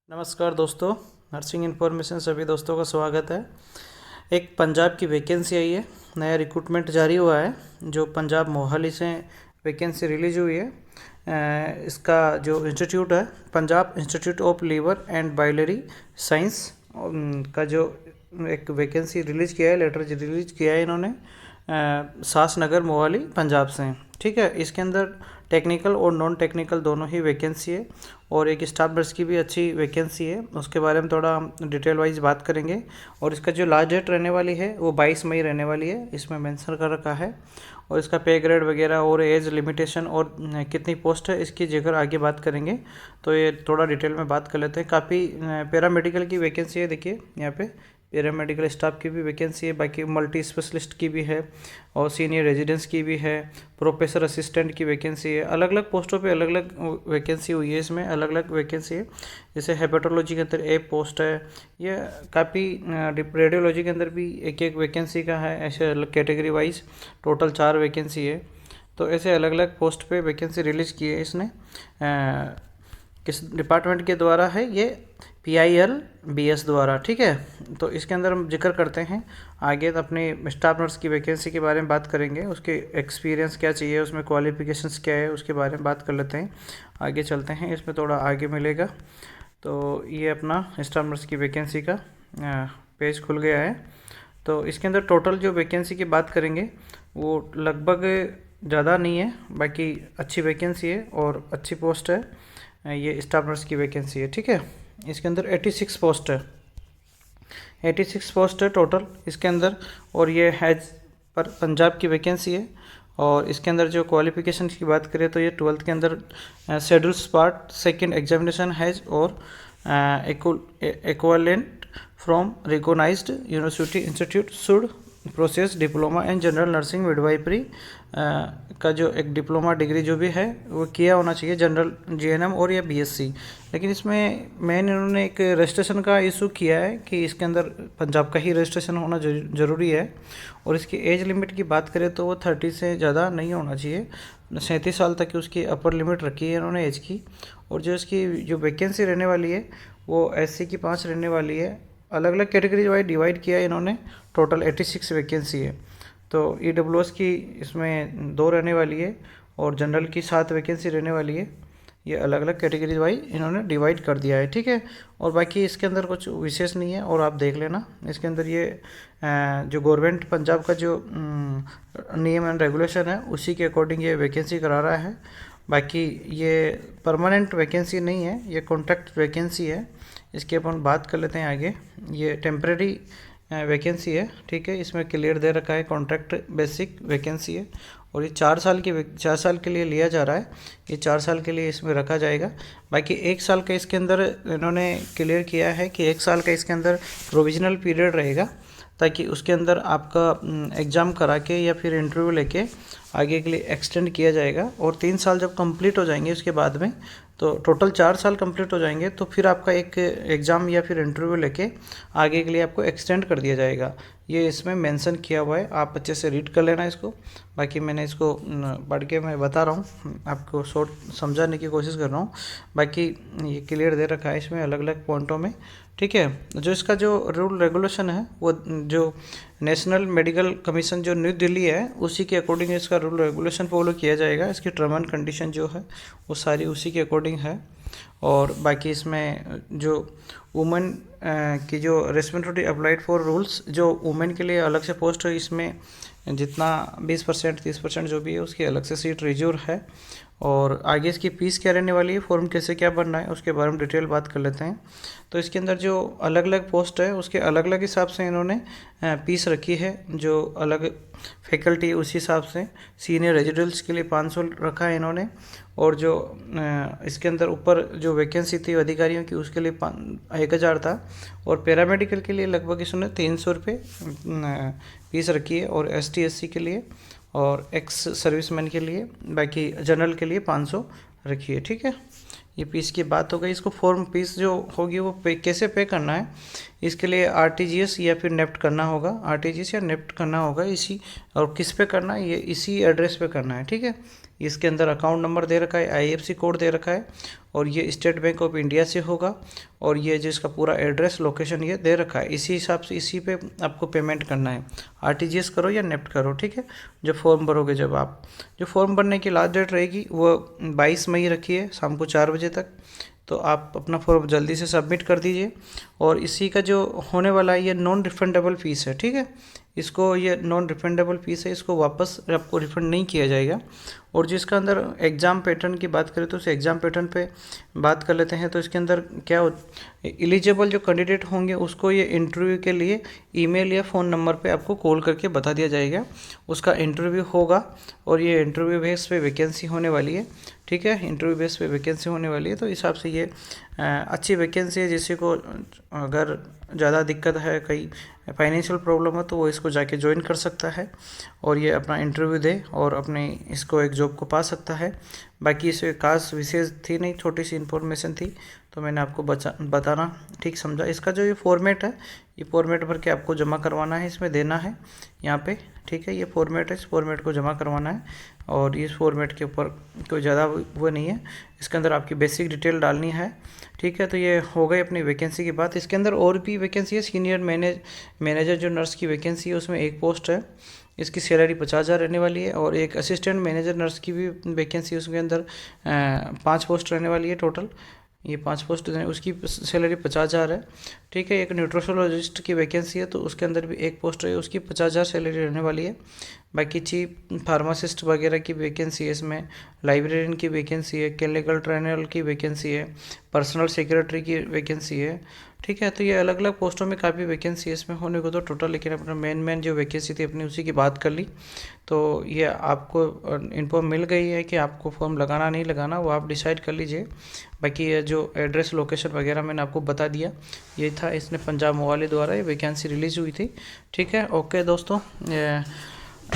नमस्कार दोस्तों, nursing information सभी दोस्तों का स्वागत है। एक पंजाब की वैकेंसी आई है, नया रिक्रूटमेंट जारी हुआ है जो पंजाब मोहाली से वैकेंसी रिलीज हुई है। इसका जो इंस्टीट्यूट है Punjab institute of liver and biliary science का जो एक वैकेंसी रिलीज किया है, लेटर रिलीज किया है इन्होंने सासनगर मोहाली पंजाब से। ठीक है, इसके अंदर टेक्निकल और नॉन टेक्निकल दोनों ही वैकेंसी है और एक स्टाफ नर्स की भी अच्छी वैकेंसी है। उसके बारे में थोड़ा हम डिटेल वाइज बात करेंगे। और इसका जो लास्ट डेट रहने वाली है वो 22 मई रहने वाली है, इसमें मेंशन कर रखा है। और इसका पे ग्रेड वगैरह और एज लिमिटेशन और कितनी पोस्ट है इसकी जगह आगे बात करेंगे। तो ये थोड़ा डिटेल में बात कर लेते हैं। काफ़ी पैरामेडिकल की वैकेंसी है, देखिए यहाँ पे पैरामेडिकल स्टाफ की भी वैकेंसी है, बाकी मल्टी स्पेशलिस्ट की भी है और सीनियर रेजिडेंस की भी है, प्रोफेसर असिस्टेंट की वैकेंसी है। अलग अलग पोस्टों पे अलग अलग वैकेंसी हुई है, इसमें अलग अलग वैकेंसी है। जैसे हेपेटोलॉजी के अंदर एक पोस्ट है, ये काफ़ी रेडियोलॉजी के अंदर भी एक एक वैकेंसी का है, ऐसे अलग कैटेगरी वाइज टोटल 4 वैकेंसी है। तो ऐसे अलग अलग पोस्ट पे वैकेंसी रिलीज़ की है इसने। किस डिपार्टमेंट के द्वारा है ये? PILBS द्वारा। ठीक है, तो इसके अंदर हम जिक्र करते हैं आगे तो अपने स्टाफ नर्स की वैकेंसी के बारे में बात करेंगे, उसके एक्सपीरियंस क्या चाहिए, उसमें क्वालिफिकेशंस क्या है, उसके बारे में बात कर लेते हैं। आगे चलते हैं, इसमें थोड़ा आगे मिलेगा। तो ये अपना स्टाफ नर्स की वैकेंसी का पेज खुल गया है। तो इसके अंदर टोटल जो वैकेंसी की बात करेंगे वो लगभग ज़्यादा नहीं है, बाकी अच्छी वैकेंसी है और अच्छी पोस्ट है। ये स्टाफ नर्स की वैकेंसी है। ठीक है, इसके अंदर 86 पोस्ट है, 86 पोस्ट है टोटल इसके अंदर। और ये हैज पर पंजाब की वैकेंसी है। और इसके अंदर जो क्वालिफिकेशन की बात करें तो ये 12th के अंदर schedules part second examination has और equivalent from recognised university institute should process diploma in general nursing midwifery का जो एक डिप्लोमा डिग्री जो भी है वो किया होना चाहिए, जनरल GNM और या BSc। लेकिन इसमें मेन इन्होंने एक रजिस्ट्रेशन का इशू किया है कि इसके अंदर पंजाब का ही रजिस्ट्रेशन होना ज़रूरी है। और इसकी एज लिमिट की बात करें तो वो 30 से ज़्यादा नहीं होना चाहिए, 37 साल तक की उसकी अपर लिमिट रखी है इन्होंने एज की। और जो इसकी जो वैकेंसी रहने वाली है वो SC की 5 रहने वाली है। अलग अलग कैटेगरी वाइज डिवाइड किया है इन्होंने, टोटल 86 वैकेंसी है। तो EWS की इसमें 2 रहने वाली है और जनरल की 7 वैकेंसी रहने वाली है। ये अलग अलग कैटेगरी वाइज इन्होंने डिवाइड कर दिया है। ठीक है, और बाकी इसके अंदर कुछ विशेष नहीं है और आप देख लेना। इसके अंदर ये जो गवर्नमेंट पंजाब का जो नियम एंड रेगुलेशन है उसी के अकॉर्डिंग ये वैकेंसी करा रहा है। बाकी ये परमानेंट वैकेंसी नहीं है, ये कॉन्ट्रैक्ट वैकेंसी है। इसके अपन बात कर लेते हैं आगे। ये टेम्परेरी वैकेंसी है। ठीक है, इसमें क्लियर दे रखा है कॉन्ट्रैक्ट बेसिक वैकेंसी है और ये 4 साल के लिए लिया जा रहा है। ये 4 साल के लिए इसमें रखा जाएगा। बाकी 1 साल का इसके अंदर इन्होंने क्लियर किया है कि 1 साल का इसके अंदर प्रोविजनल पीरियड रहेगा, ताकि उसके अंदर आपका एग्ज़ाम करा के या फिर इंटरव्यू लेके आगे के लिए एक्सटेंड किया जाएगा। और 3 साल जब कंप्लीट हो जाएंगे उसके बाद में, तो टोटल 4 साल कंप्लीट हो जाएंगे तो फिर आपका एक एग्ज़ाम या फिर इंटरव्यू लेके आगे के लिए आपको एक्सटेंड कर दिया जाएगा। ये इसमें मेंशन किया हुआ है, आप अच्छे से रीड कर लेना इसको। बाकी मैंने इसको पढ़ के मैं बता रहा हूँ, आपको शॉर्ट समझाने की कोशिश कर रहा हूँ। बाकी ये क्लियर दे रखा है इसमें अलग अलग पॉइंटों में। ठीक है, जो इसका जो रूल रेगुलेशन है वो जो नेशनल मेडिकल कमीशन जो न्यू दिल्ली है उसी के अकॉर्डिंग इसका रूल रेगुलेशन फॉलो किया जाएगा। इसकी टर्म एंड कंडीशन जो है वो सारी उसी के अकॉर्डिंग है। और बाकी इसमें जो वुमेन की जो रिस्पॉन्सिबिलिटी अप्लाइड फॉर रूल्स, जो वुमेन के लिए अलग से पोस्ट है, इसमें जितना 20% 30% जो भी है उसकी अलग से सीट रिजर्व है। और आगे इसकी फीस क्या रहने वाली है, फॉर्म कैसे क्या बनना है, उसके बारे में डिटेल बात कर लेते हैं। तो इसके अंदर जो अलग अलग पोस्ट है उसके अलग अलग हिसाब से इन्होंने फीस रखी है। जो अलग फैकल्टी उसी हिसाब से सीनियर रेजिडेंट्स के लिए 500 रखा है इन्होंने। और जो इसके अंदर ऊपर जो वैकेंसी थी अधिकारियों की उसके लिए 1000 था। और पैरामेडिकल के लिए लगभग इसने 300 रुपये फीस रखी है। और ST SC के लिए और एक्स सर्विसमैन के लिए, बाकी जनरल के लिए 500 रखी है। ठीक है, ये फीस की बात हो गई। इसको फॉर्म फीस जो होगी वो कैसे पे करना है, इसके लिए RTGS या फिर नेफ्ट करना होगा, RTGS या नेफ्ट करना होगा इसी। और किस पे करना है, ये इसी एड्रेस पे करना है। ठीक है, इसके अंदर अकाउंट नंबर दे रखा है, IFSC कोड दे रखा है, और ये स्टेट बैंक ऑफ इंडिया से होगा, और ये जिसका पूरा एड्रेस लोकेशन ये दे रखा है। इसी हिसाब से इसी पे आपको पेमेंट करना है, RTGS करो या नेफ्ट करो, ठीक है। जो फॉर्म भरोगे, जब आप जो फॉर्म भरने की लास्ट डेट रहेगी वो 22 मई रखी है, शाम को 4 बजे तक। तो आप अपना फॉर्म जल्दी से सबमिट कर दीजिए। और इसी का जो होने वाला है ये नॉन रिफंडेबल फ़ीस है, ठीक है। इसको ये नॉन रिफंडेबल फ़ीस है, इसको वापस आपको रिफ़ंड नहीं किया जाएगा। और जिसका अंदर एग्ज़ाम पैटर्न की बात करें तो उस एग्ज़ाम पैटर्न पे बात कर लेते हैं। तो इसके अंदर क्या एलिजिबल जो कैंडिडेट होंगे उसको ये इंटरव्यू के लिए ईमेल या फ़ोन नंबर पे आपको कॉल करके बता दिया जाएगा, उसका इंटरव्यू होगा। और ये इंटरव्यू बेस पे वैकेंसी होने वाली है, ठीक है। इंटरव्यू बेस पे वैकेंसी होने वाली है, तो इस हिसाब से ये अच्छी वैकेंसी है। जिससे को अगर ज़्यादा दिक्कत है, कहीं फाइनेंशियल प्रॉब्लम है, तो वो इसको जाके ज्वाइन कर सकता है और ये अपना इंटरव्यू दे और अपने इसको एक जॉब को पा सकता है। बाकी इसमें खास विशेष थी नहीं, छोटी सी इन्फॉर्मेशन थी, तो मैंने आपको बताना ठीक समझा। इसका जो ये फॉर्मेट है, ये फॉर्मेट भर के आपको जमा करवाना है, इसमें देना है यहाँ पे, ठीक है। ये फॉर्मेट है, इस फॉर्मेट को जमा करवाना है। और इस फॉर्मेट के ऊपर कोई ज़्यादा वो नहीं है, इसके अंदर आपकी बेसिक डिटेल डालनी है, ठीक है। तो ये हो गई अपनी वैकेंसी की बात। इसके अंदर और भी वैकेंसी है, सीनियर मैनेजर जो नर्स की वैकेंसी है उसमें एक पोस्ट है, इसकी सैलरी 50,000 रहने वाली है। और एक असिस्टेंट मैनेजर नर्स की भी वैकेंसी है, उसके अंदर 5 पोस्ट रहने वाली है टोटल। ये 5 पोस्ट हैं, उसकी सैलरी 50,000 है, ठीक है। एक न्यूट्रोशोलॉजिस्ट की वैकेंसी है, तो उसके अंदर भी एक पोस्ट है, उसकी 50,000 सैलरी रहने वाली है। बाकी चीफ फार्मासिस्ट वगैरह की वैकेंसी है, इसमें लाइब्रेरियन की वैकेंसी है, क्लिनिकल ट्रेनर की वैकेंसी है, पर्सनल सेक्रेटरी की वैकेंसी है, ठीक है। तो ये अलग अलग पोस्टों में काफ़ी वैकेंसी है इसमें होने को तो टोटल, लेकिन अपना मेन जो वैकेंसी थी अपनी उसी की बात कर ली। तो ये आपको इन्फॉर्म मिल गई है कि आपको फॉर्म लगाना नहीं लगाना, वो आप डिसाइड कर लीजिए। बाकी ये जो एड्रेस लोकेशन वगैरह मैंने आपको बता दिया, ये था, इसने पंजाब मोवाले द्वारा ये वैकेंसी रिलीज़ हुई थी, ठीक है। ओके दोस्तों,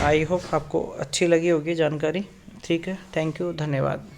आई होप आपको अच्छी लगी होगी जानकारी, ठीक है। थैंक यू, धन्यवाद।